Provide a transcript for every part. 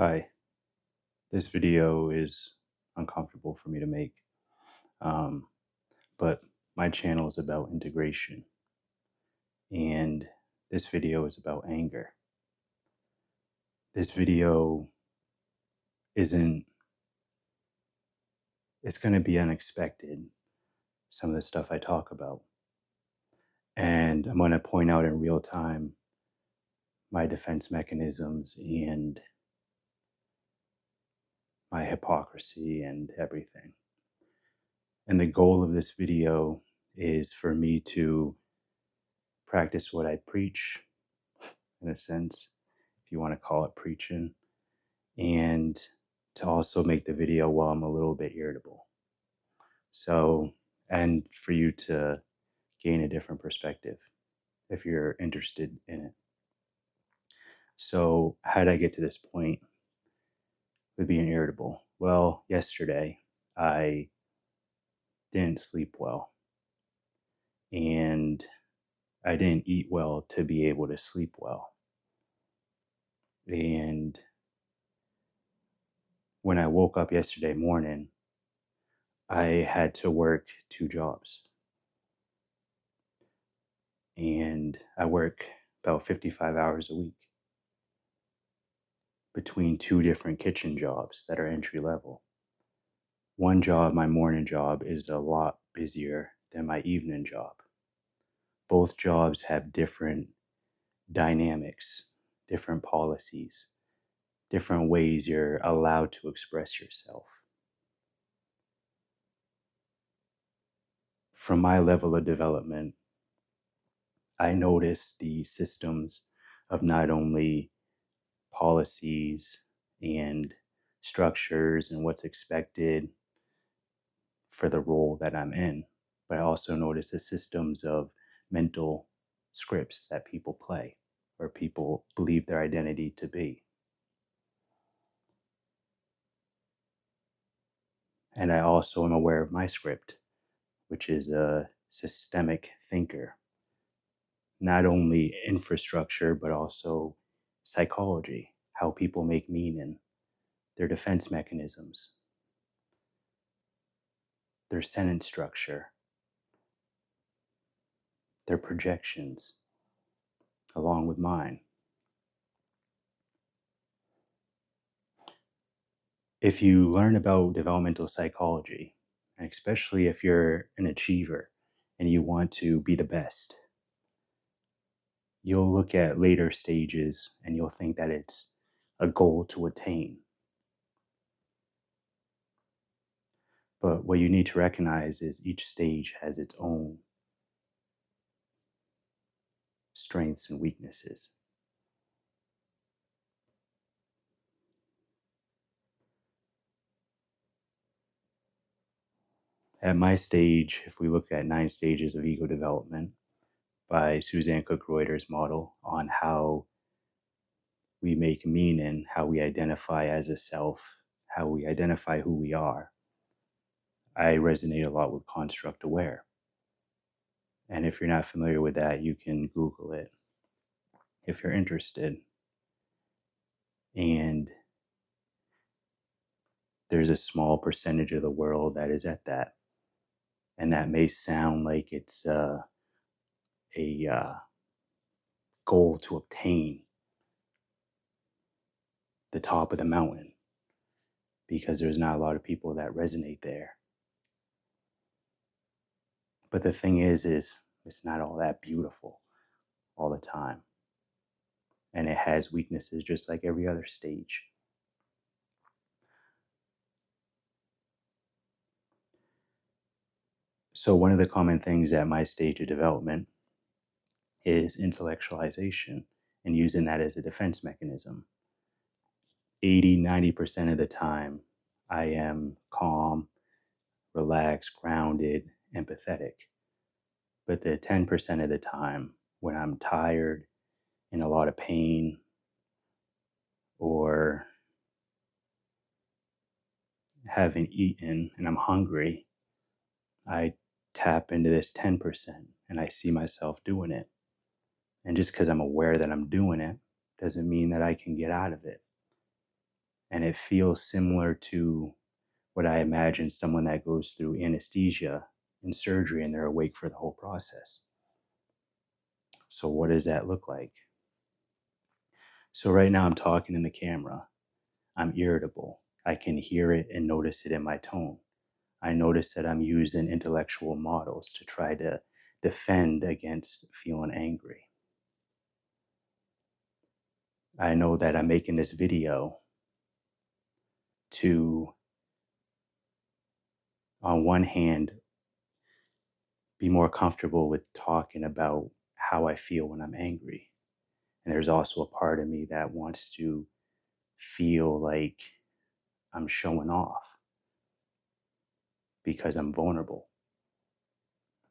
Hi, this video is uncomfortable for me to make, um, but my channel is about integration, and this video is about anger. This video isn't, it's going to be unexpected, some of the stuff I talk about. And I'm going to point out in real time my defense mechanisms and my hypocrisy and everything. And the goal of this video is for me to practice what I preach, in a sense, if you want to call it preaching, and to also make the video while I'm a little bit irritable. So, and for you to gain a different perspective if you're interested in it. So, how did I get to this point with being irritable? Well, yesterday I didn't sleep well, and I didn't eat well to be able to sleep well. And when I woke up yesterday morning, I had to work 2 jobs. And I work about 55 hours a week between 2 different kitchen jobs that are entry level. One job, my morning job, is a lot busier than my evening job. Both jobs have different dynamics, different policies, different ways you're allowed to express yourself. From my level of development, I notice the systems of not only policies and structures and what's expected for the role that I'm in, but I also notice the systems of mental scripts that people play or people believe their identity to be. And I also am aware of my script, which is a systemic thinker, not only infrastructure, but also psychology, how people make meaning, their defense mechanisms, their sentence structure, their projections, along with mine. If you learn about developmental psychology, and especially if you're an achiever and you want to be the best, you'll look at later stages and you'll think that it's a goal to attain. But what you need to recognize is each stage has its own strengths and weaknesses. At my stage, if we look at 9 stages of ego development by Suzanne Cook Reuter's model on how we make meaning, how we identify as a self, how we identify who we are, I resonate a lot with construct aware. And if you're not familiar with that, you can Google it if you're interested. And there's a small percentage of the world that is at that. And that may sound like it's a goal to obtain the top of the mountain because there's not a lot of people that resonate there. But the thing is it's not all that beautiful all the time. And it has weaknesses just like every other stage. So one of the common things at my stage of development is intellectualization and using that as a defense mechanism. 80-90% of the time, I am calm, relaxed, grounded, empathetic. But the 10% of the time, when I'm tired, in a lot of pain, or haven't eaten and I'm hungry, I tap into this 10% and I see myself doing it. And just because I'm aware that I'm doing it doesn't mean that I can get out of it. And it feels similar to what I imagine someone that goes through anesthesia in surgery and they're awake for the whole process. So, what does that look like? So, right now I'm talking in the camera. I'm irritable. I can hear it and notice it in my tone. I notice that I'm using intellectual models to try to defend against feeling angry. I know that I'm making this video to, on one hand, be more comfortable with talking about how I feel when I'm angry. And there's also a part of me that wants to feel like I'm showing off because I'm vulnerable,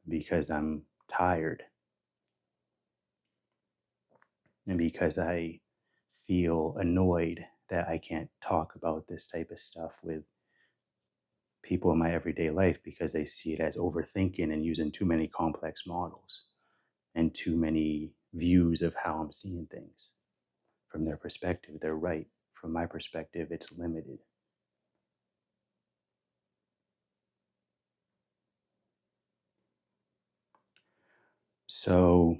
because I'm tired, and because I feel annoyed that I can't talk about this type of stuff with people in my everyday life because they see it as overthinking and using too many complex models and too many views of how I'm seeing things. From their perspective, they're right. From my perspective, it's limited. So,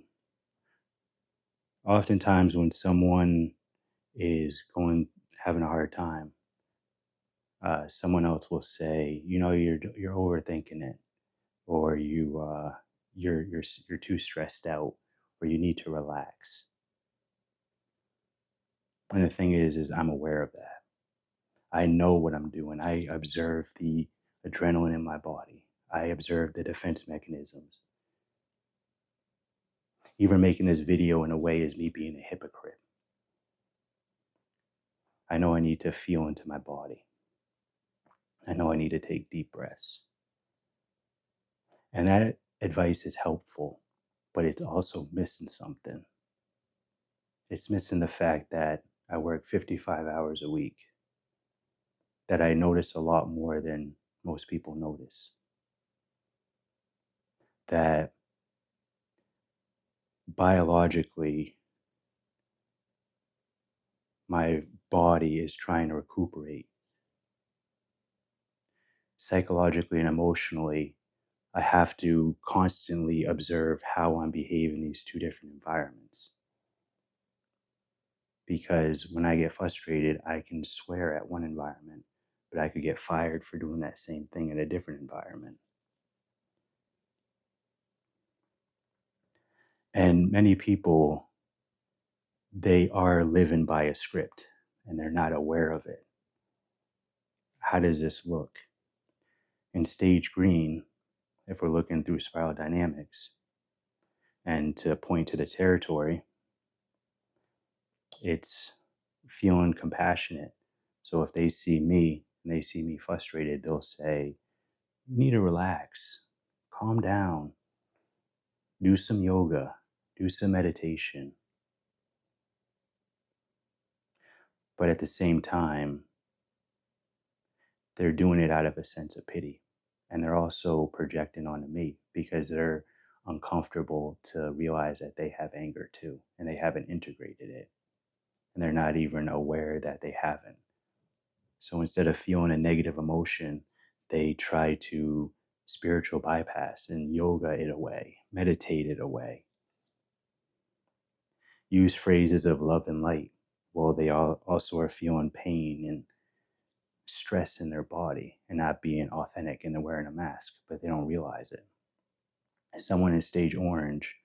oftentimes when someone is having a hard time, someone else will say, you're overthinking it, or you're too stressed out, or you need to relax. And the thing is I'm aware of that. I know what I'm doing. I observe the adrenaline in my body. I observe the defense mechanisms. Even making this video in a way is me being a hypocrite. I know I need to feel into my body. I know I need to take deep breaths. And that advice is helpful, but it's also missing something. It's missing the fact that I work 55 hours a week, that I notice a lot more than most people notice, that biologically, my body is trying to recuperate. Psychologically and emotionally, I have to constantly observe how I'm behaving in these two different environments. Because when I get frustrated, I can swear at one environment, but I could get fired for doing that same thing in a different environment. And many people, they are living by a script and they're not aware of it. How does this look? In stage green, if we're looking through spiral dynamics, and to point to the territory, it's feeling compassionate. So if they see me and they see me frustrated, they'll say, you need to relax, calm down, do some yoga, do some meditation. But at the same time, they're doing it out of a sense of pity. And they're also projecting onto me because they're uncomfortable to realize that they have anger too, and they haven't integrated it. And they're not even aware that they haven't. So instead of feeling a negative emotion, they try to spiritual bypass and yoga it away, meditate it away, use phrases of love and light. Well, they also are feeling pain and stress in their body and not being authentic, and they're wearing a mask, but they don't realize it. Someone in stage orange,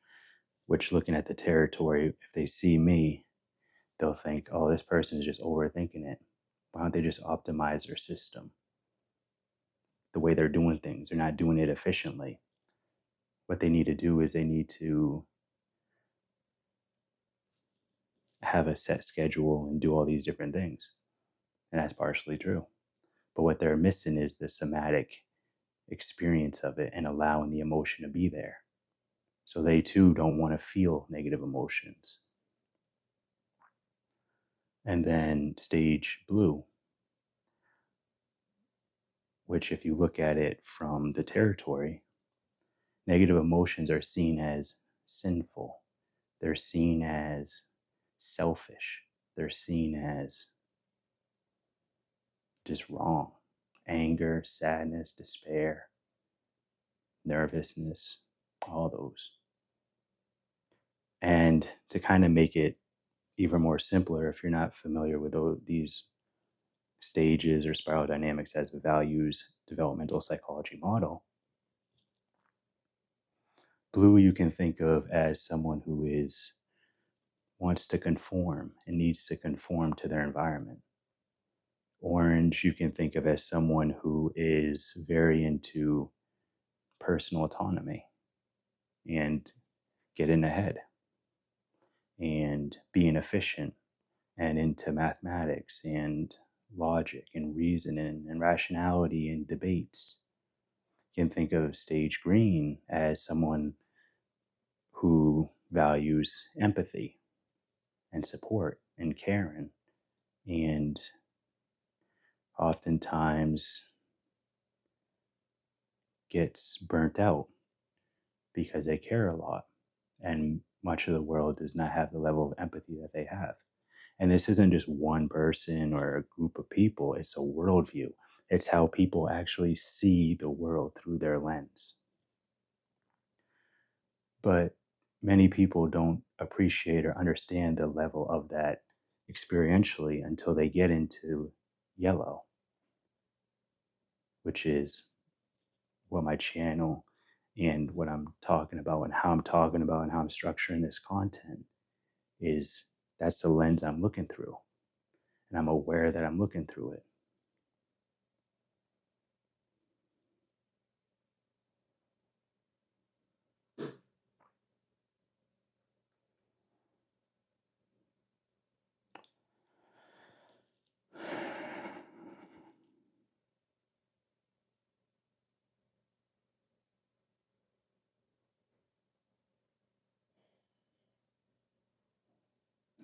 which looking at the territory, if they see me, they'll think, oh, this person is just overthinking it. Why don't they just optimize their system? The way they're doing things, they're not doing it efficiently. What they need to do is they need to have a set schedule and do all these different things. And that's partially true. But what they're missing is the somatic experience of it and allowing the emotion to be there. So they too don't want to feel negative emotions. And then stage blue, which, if you look at it from the territory, negative emotions are seen as sinful. They're seen as selfish. They're seen as just wrong. Anger, sadness, despair, nervousness, all those. And to kind of make it even more simpler, if you're not familiar with these stages or spiral dynamics as a values developmental psychology model, blue you can think of as someone who is wants to conform and needs to conform to their environment. Orange you can think of as someone who is very into personal autonomy and getting ahead and being efficient and into mathematics and logic and reasoning and rationality and debates. You can think of stage green as someone who values empathy and support and caring and oftentimes gets burnt out because they care a lot and much of the world does not have the level of empathy that they have. And this isn't just one person or a group of people, it's a worldview. It's how people actually see the world through their lens. But many people don't appreciate or understand the level of that experientially until they get into yellow, which is what my channel and what I'm talking about and how I'm talking about and how I'm structuring this content is. That's the lens I'm looking through. And I'm aware that I'm looking through it.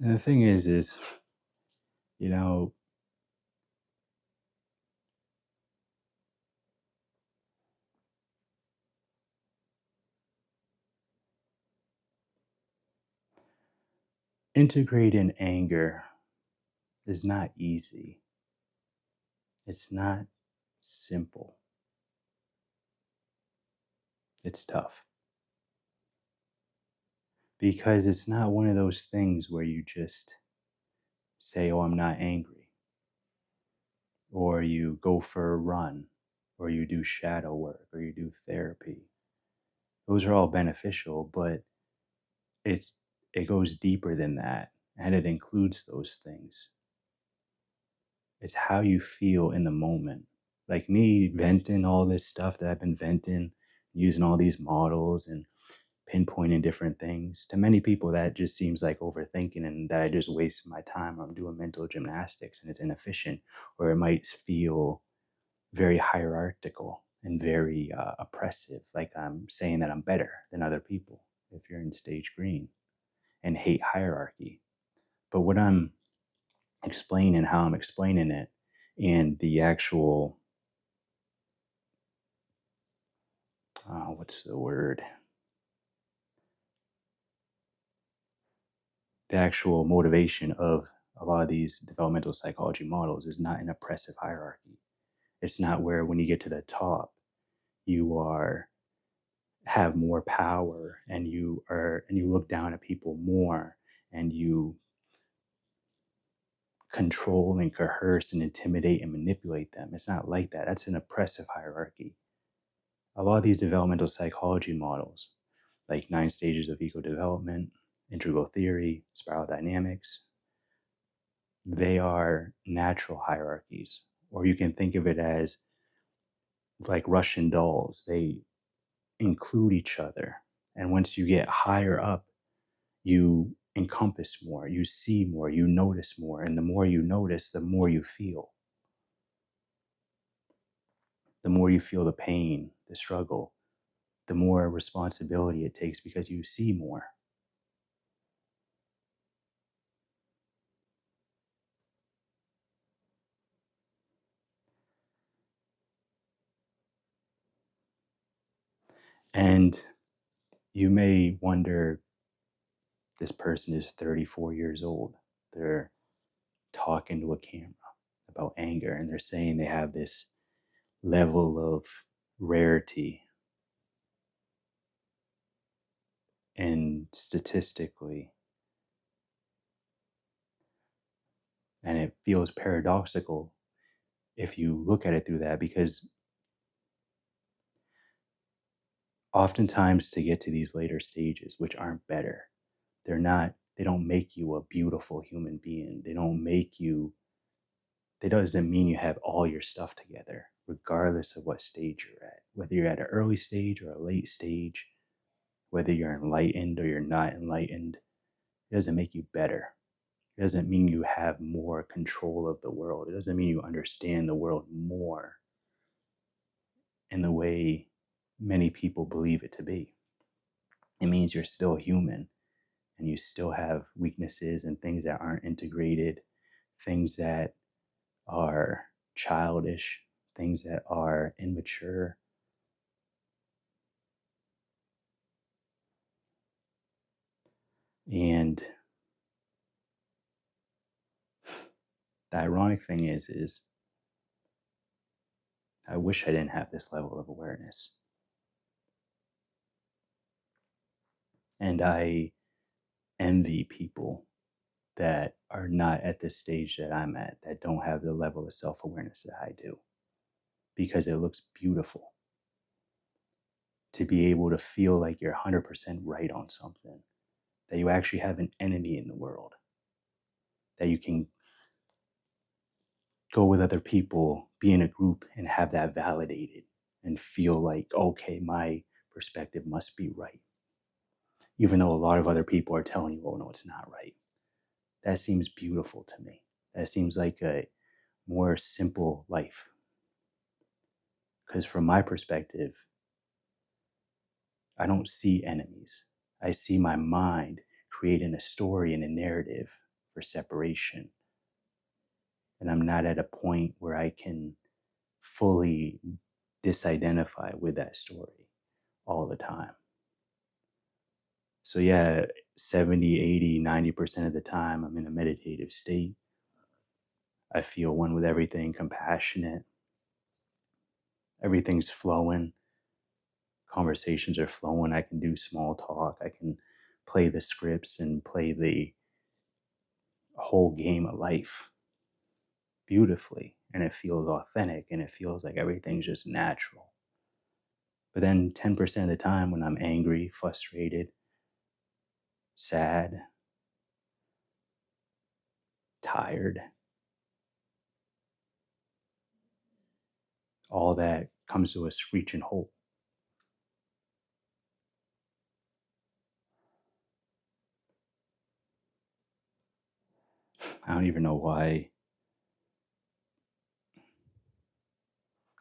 And the thing is, you know, integrating anger is not easy. It's not simple. It's tough. Because it's not one of those things where you just say, oh, I'm not angry. Or you go for a run. Or you do shadow work. Or you do therapy. Those are all beneficial, but it goes deeper than that. And it includes those things. It's how you feel in the moment. Like me venting all this stuff that I've been venting, using all these models and pinpointing different things. To many people, that just seems like overthinking and that I just wasted my time or I'm doing mental gymnastics and it's inefficient, or it might feel very hierarchical and very oppressive, like I'm saying that I'm better than other people if you're in stage green and hate hierarchy. But what I'm explaining, how I'm explaining it, and the actual what's the word? The actual motivation of a lot of these developmental psychology models is not an oppressive hierarchy. It's not where when you get to the top, you are have more power and you look down at people more and you control and coerce and intimidate and manipulate them. It's not like that. That's an oppressive hierarchy. A lot of these developmental psychology models, like 9 stages of ego development, integral theory, spiral dynamics, they are natural hierarchies. Or you can think of it as like Russian dolls. They include each other. And once you get higher up, you encompass more, you see more, you notice more. And the more you notice, the more you feel. The more you feel the pain, the struggle, the more responsibility it takes because you see more. And you may wonder, this person is 34 years old. They're talking to a camera. about anger, and they're saying they have this level of rarity, and statistically, and it feels paradoxical if you look at it through that, because oftentimes to get to these later stages, which aren't better, they don't make you a beautiful human being. They don't make you, that doesn't mean you have all your stuff together, regardless of what stage you're at. Whether you're at an early stage or a late stage, whether you're enlightened or you're not enlightened, it doesn't make you better. It doesn't mean you have more control of the world. It doesn't mean you understand the world more in the way many people believe it to be. It means you're still human and you still have weaknesses and things that aren't integrated, things that are childish, things that are immature. And the ironic thing is I wish I didn't have this level of awareness. And I envy people that are not at the stage that I'm at, that don't have the level of self awareness that I do, because it looks beautiful to be able to feel like you're 100% right on something, that you actually have an enemy in the world, that you can go with other people, be in a group, and have that validated and feel like, okay, my perspective must be right. Even though a lot of other people are telling you, oh, no, it's not right. That seems beautiful to me. That seems like a more simple life. Because from my perspective, I don't see enemies. I see my mind creating a story and a narrative for separation. And I'm not at a point where I can fully disidentify with that story all the time. So, yeah, 70, 80, 90% of the time, I'm in a meditative state. I feel one with everything, compassionate. Everything's flowing. Conversations are flowing. I can do small talk. I can play the scripts and play the whole game of life beautifully. And it feels authentic and it feels like everything's just natural. But then 10% of the time, when I'm angry, frustrated, sad, tired, all that comes to a screeching halt. I don't even know why.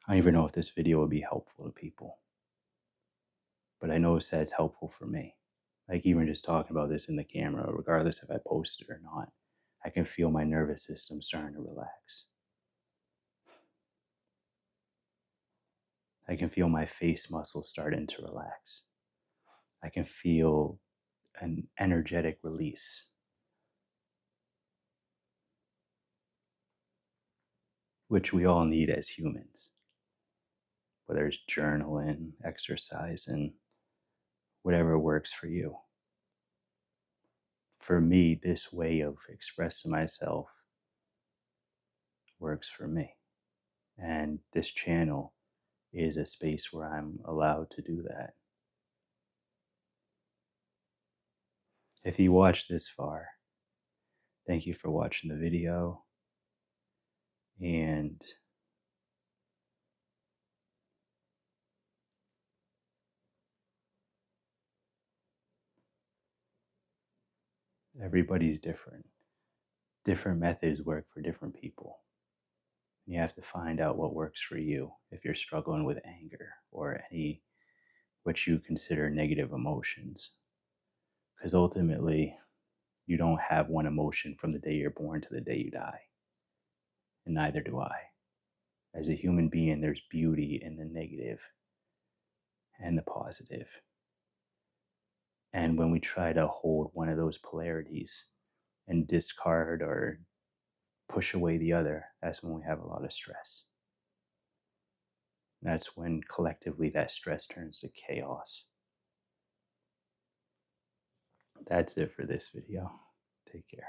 I don't even know if this video would be helpful to people. But I noticed that it's helpful for me. Like, even just talking about this in the camera, regardless if I post it or not, I can feel my nervous system starting to relax. I can feel my face muscles starting to relax. I can feel an energetic release, which we all need as humans, whether it's journaling, exercising, whatever works for you. For me, this way of expressing myself works for me. And this channel is a space where I'm allowed to do that. If you watched this far, thank you for watching the video. And everybody's different. Different methods work for different people. You have to find out what works for you if you're struggling with anger or any what you consider negative emotions. Because ultimately, you don't have one emotion from the day you're born to the day you die. And neither do I. As a human being, there's beauty in the negative and the positive. And when we try to hold one of those polarities and discard or push away the other, that's when we have a lot of stress. That's when collectively that stress turns to chaos. That's it for this video. Take care.